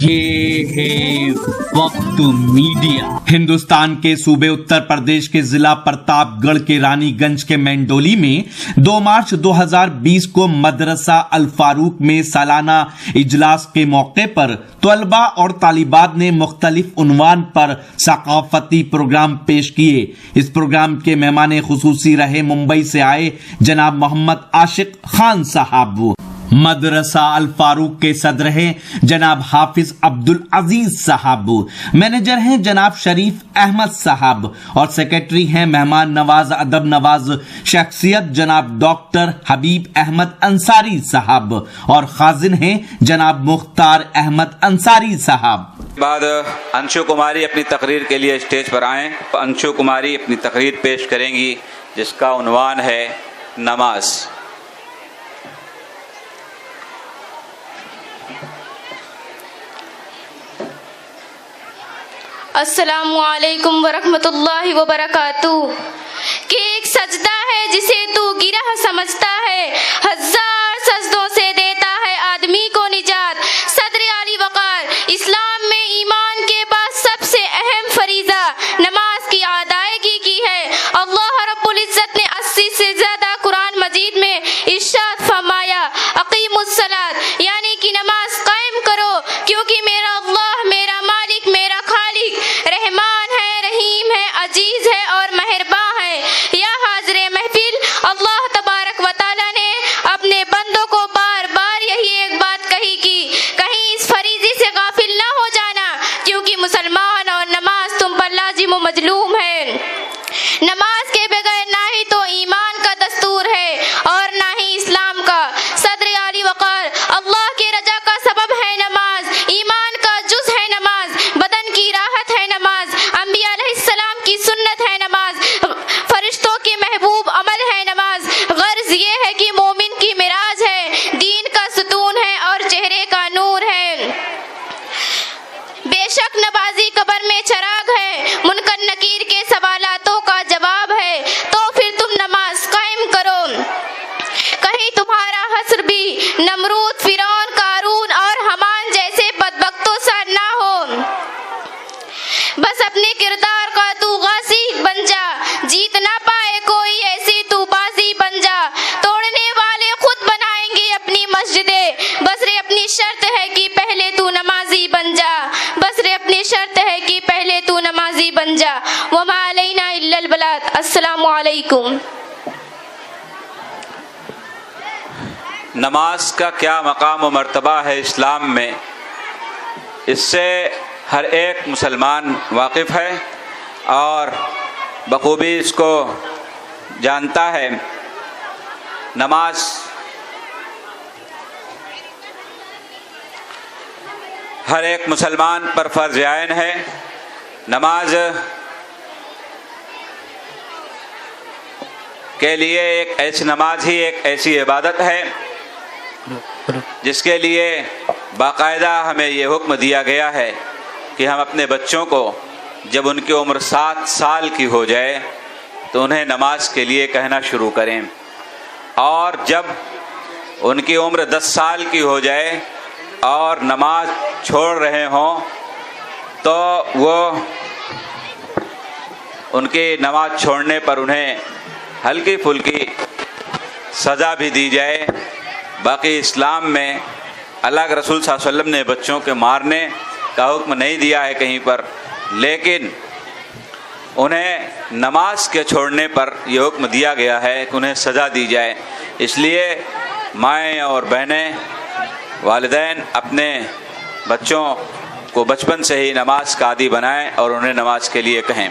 یہ ہے وقت میڈیا۔ ہندوستان کے صوبے اتر پردیش کے ضلع پرتاپ گڑھ کے رانی گنج کے مینڈولی میں 2 مارچ 2020 کو مدرسہ الفاروق میں سالانہ اجلاس کے موقع پر طلباء اور طالبات نے مختلف عنوان پر ثقافتی پروگرام پیش کیے۔ اس پروگرام کے مہمان خصوصی رہے ممبئی سے آئے جناب محمد عاشق خان صاحب۔ مدرسہ الفاروق کے صدر ہیں جناب حافظ عبدالعزیز صاحب، مینیجر ہیں جناب شریف احمد صاحب اور سیکرٹری ہیں مہمان نواز ادب نواز شخصیت جناب ڈاکٹر حبیب احمد انصاری صاحب اور خازن ہیں جناب مختار احمد انصاری صاحب۔ بعد انشو کماری اپنی تقریر کے لیے اسٹیج پر آئیں۔ انشو کماری اپنی تقریر پیش کریں گی جس کا عنوان ہے نماز۔ السلام علیکم ورحمۃ اللہ وبرکاتہ۔ کہ ایک سجدہ ہے جسے تو گرہ سمجھتا ہے، 1000 سجدوں سے دیتا ہے آدمی کو نجات۔ صدر علی وقار، اسلام میں ایمان کے بعد سب سے اہم فریضہ نماز کی ادائیگی کی ہے۔ اللہ رب العزت نے 80 سے زیادہ قرآن مجید میں ارشاد فرمایا، اقیموا الصلاۃ، یعنی کہ نماز قائم کرو، کیونکہ میرا اللہ، میرا مالک، میرا خالق رحمان ہے، رحیم ہے، عزیز ہے اور مہربان ہے۔ یا حاضر محفل، اللہ تبارک و تعالیٰ نے اپنے بندوں کو بار بار یہی ایک بات کہی کہ کہیں اس فریضے سے غافل نہ ہو جانا، کیونکہ مسلمان اور نماز تم پر لازم و مظلوم ہے۔ نماز کے بغیر نہ ہی تو ایمان کا دستور ہے اور نہ ہی اسلام کا۔ صدر علی وقار، اللہ کے رضا کا سبب ہے نماز، ایمان کا جز ہے نماز، بدن کی راحت ہے نماز، انبیاء علیہ السلام کی سنت ہے نماز، فرشتوں کے محبوب عمل ہے نماز۔ غرض یہ ہے کہ مومن کی معراج ہے، دین کا ستون ہے اور چہرے کا نور ہے۔ بے شک نمازی قبر میں چراغ ہے، منکر نکیر کے سوالاتوں کا جواب ہے، تو پھر تم نماز قائم کرو۔ کہیں تمہارا حشر بھی نمرود، فرعون، قارون اور حمان جیسے بدبختوں سا نہ ہو۔ بس اپنے کردار کا تو غازی بن جا، جیت نہ پائے کوئی ایسی تو بازی بن جا۔ توڑنے والے خود بنائیں گے اپنی مسجدیں، بس رے اپنی شرط ہے کہ پہلے تو نمازی بن جا، بس رے اپنی شرط ہے کہ پہلے تو نمازی بن جا۔ وما علینا الا البلاغ۔ السلام علیکم۔ نماز کا کیا مقام و مرتبہ ہے اسلام میں، اس سے ہر ایک مسلمان واقف ہے اور بخوبی اس کو جانتا ہے۔ نماز ہر ایک مسلمان پر فرض عین ہے۔ نماز کے لیے نماز ہی ایک ایسی عبادت ہے جس کے لیے باقاعدہ ہمیں یہ حکم دیا گیا ہے کہ ہم اپنے بچوں کو جب ان کی عمر 7 سال کی ہو جائے تو انہیں نماز کے لیے کہنا شروع کریں، اور جب ان کی عمر 10 سال کی ہو جائے اور نماز چھوڑ رہے ہوں تو وہ ان کی نماز چھوڑنے پر انہیں ہلکی پھلکی سزا بھی دی جائے۔ باقی اسلام میں اللہ کے رسول صلی اللہ علیہ وسلم نے بچوں کے مارنے کا حکم نہیں دیا ہے کہیں پر، لیکن انہیں نماز کے چھوڑنے پر یہ حکم دیا گیا ہے کہ انہیں سزا دی جائے۔ اس لیے مائیں اور بہنیں، والدین اپنے بچوں کو بچپن سے ہی نماز کا عادی بنائیں اور انہیں نماز کے لیے کہیں۔